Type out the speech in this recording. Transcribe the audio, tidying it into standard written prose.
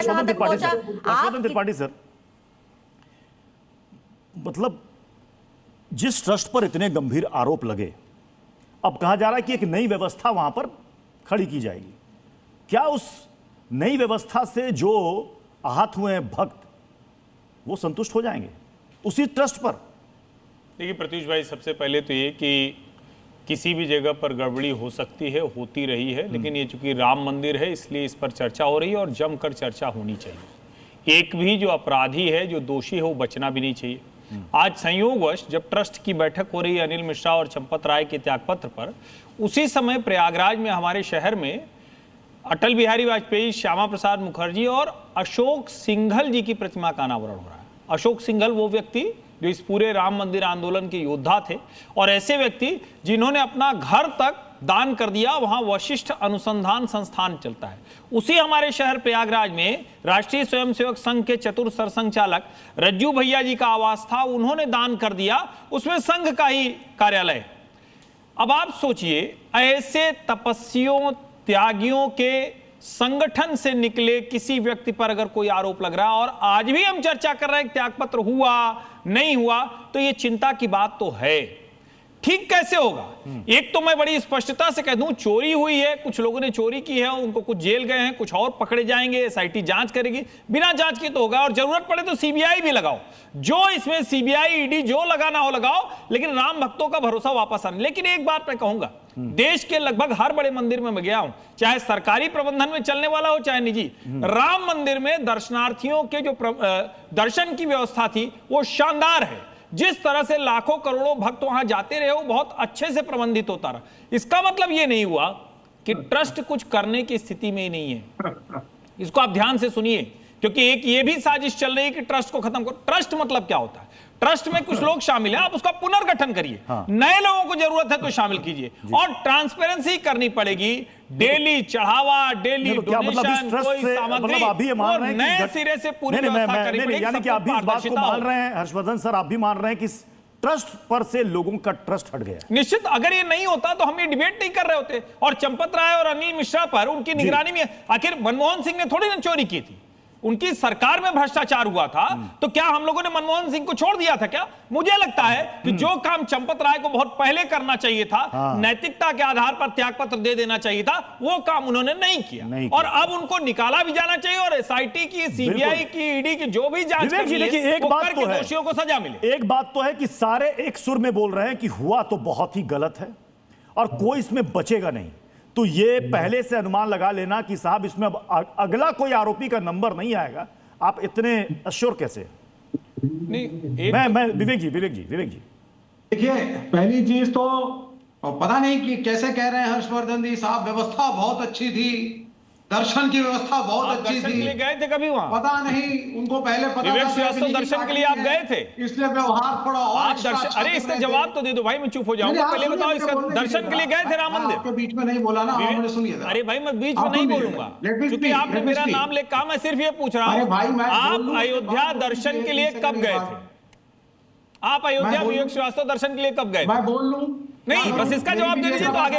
जहां तक पहुंचा हर्षवर्धन त्रिपाठी सर, मतलब जिस ट्रस्ट पर इतने गंभीर आरोप लगे, अब कहा जा रहा है कि एक नई व्यवस्था वहां पर खड़ी की जाएगी। क्या उस नई व्यवस्था से जो आहत हुए हैं भक्त वो संतुष्ट हो जाएंगे उसी ट्रस्ट पर? देखिए प्रत्युष भाई, सबसे पहले तो ये कि किसी भी जगह पर गड़बड़ी हो सकती है, होती रही है, लेकिन ये चूंकि राम मंदिर है इसलिए इस पर चर्चा हो रही है और जमकर चर्चा होनी चाहिए। एक भी जो अपराधी है, जो दोषी है, वो बचना भी नहीं चाहिए। आज संयोगवश जब ट्रस्ट की बैठक हो रही है अनिल मिश्रा और चंपत राय के त्यागपत्र पर, उसी समय प्रयागराज में हमारे शहर में अटल बिहारी वाजपेयी, श्यामा प्रसाद मुखर्जी और अशोक सिंघल जी की प्रतिमा का अनावरण हो रहा है। अशोक सिंघल वो व्यक्ति जो इस पूरे राम मंदिर आंदोलन के योद्धा थे और ऐसे व्यक्ति जिन्होंने अपना घर तक दान कर दिया। वहां वशिष्ठ अनुसंधान संस्थान चलता है। उसी हमारे शहर प्रयागराज में राष्ट्रीय स्वयंसेवक संघ के चतुर सरसंघचालक रज्जू भैया जी का आवास था, उन्होंने दान कर दिया, उसमें संघ का ही कार्यालय। अब आप सोचिए, ऐसे तपस्वियों, त्यागियों के संगठन से निकले किसी व्यक्ति पर अगर कोई आरोप लग रहा है और आज भी हम चर्चा कर रहे हैं त्यागपत्र हुआ नहीं हुआ, तो यह चिंता की बात तो है। ठीक कैसे होगा? एक तो मैं बड़ी स्पष्टता से कह दूं, चोरी हुई है, कुछ लोगों ने चोरी की है, उनको कुछ जेल गए हैं, कुछ और पकड़े जाएंगे, एसआईटी जांच करेगी, बिना जांच के तो होगा, और जरूरत पड़े तो सीबीआई भी लगाओ, जो इसमें सीबीआई ईडी जो लगाना हो लगाओ, लेकिन राम भक्तों का भरोसा वापस आने। लेकिन एक बात मैं कहूंगा, देश के लगभग हर बड़े मंदिर में मैं गया हूं, चाहे सरकारी प्रबंधन में चलने वाला हो चाहे निजी, राम मंदिर में दर्शनार्थियों के जो दर्शन की व्यवस्था थी वो शानदार है। जिस तरह से लाखों करोड़ों भक्त वहां जाते रहे, वो बहुत अच्छे से प्रबंधित होता रहा। इसका मतलब ये नहीं हुआ कि ट्रस्ट कुछ करने की स्थिति में ही नहीं है। इसको आप ध्यान से सुनिए, क्योंकि एक ये भी साजिश चल रही है कि ट्रस्ट को खत्म करो। ट्रस्ट मतलब क्या होता है? ट्रस्ट में कुछ लोग शामिल हैं, आप उसका पुनर्गठन करिए, नए लोगों को जरूरत है तो शामिल कीजिए, और ट्रांसपेरेंसी करनी पड़ेगी। डेली चढ़ावा, डेली डोनेशन, कोई सामग्री, और नए सिरे से पूरी व्यवस्था करनी पड़ेगी। यानी कि आप भी इस बात को मान रहे हैं हर्षवर्धन सर, आप भी मान रहे हैं कि ट्रस्ट पर से लोगों का ट्रस्ट हट गया? निश्चित, अगर ये नहीं होता तो हम ये डिबेट नहीं कर रहे होते। और चंपत राय और अनिल मिश्रा पर उनकी निगरानी में, आखिर मनमोहन सिंह ने थोड़ी ना चोरी की थी, उनकी सरकार में भ्रष्टाचार हुआ था, तो क्या हम लोगों ने मनमोहन सिंह को छोड़ दिया था क्या? मुझे लगता है कि जो काम चंपत राय को बहुत पहले करना चाहिए था, नैतिकता के आधार पर त्यागपत्र दे देना चाहिए था, वो काम उन्होंने नहीं किया। और अब उनको निकाला भी जाना चाहिए और एसआईटी की, सीबीआई की, ईडी की जो भी जांच देखिए एक बात तो है, दोषियों को सजा मिले। एक बात तो है कि सारे एक सुर में बोल रहे हैं कि हुआ तो बहुत ही गलत है और कोई इसमें बचेगा नहीं। तो ये पहले से अनुमान लगा लेना कि साहब इसमें अब अगला कोई आरोपी का नंबर नहीं आएगा, आप इतने अश्योर कैसे? नहीं, मैं विवेक जी देखिए, पहली चीज तो पता नहीं कि कैसे कह रहे हैं हर्षवर्धन जी साहब, व्यवस्था बहुत अच्छी थी, दर्शन की व्यवस्था बहुत अच्छी थी। दर्शन के लिए गए थे कभी वहां? पता नहीं, उनको पहले पता विवेक था श्रीवास्तव, दर्शन के लिए आप गए थे, इसलिए व्यवहार थोड़ा और आप दर्शन, अरे इसका जवाब तो दे दो भाई, मैं चुप हो जाऊंगा। पहले बताओ, इसका दर्शन के लिए गए थे राम मंदिर? आपके बीच में नहीं बोला ना, आपने सुनिए। अरे भाई, मैं बीच में नहीं बोलूंगा, क्योंकि आपने मेरा नाम ले कहा। मैं सिर्फ ये पूछ रहा हूँ, आप अयोध्या दर्शन के लिए कब गए थे? आप अयोध्या विवेक श्रीवास्तव दर्शन के लिए कब गए? मैं बोल लूं? नहीं, बस इसका जवाब दे दीजिए तो आगे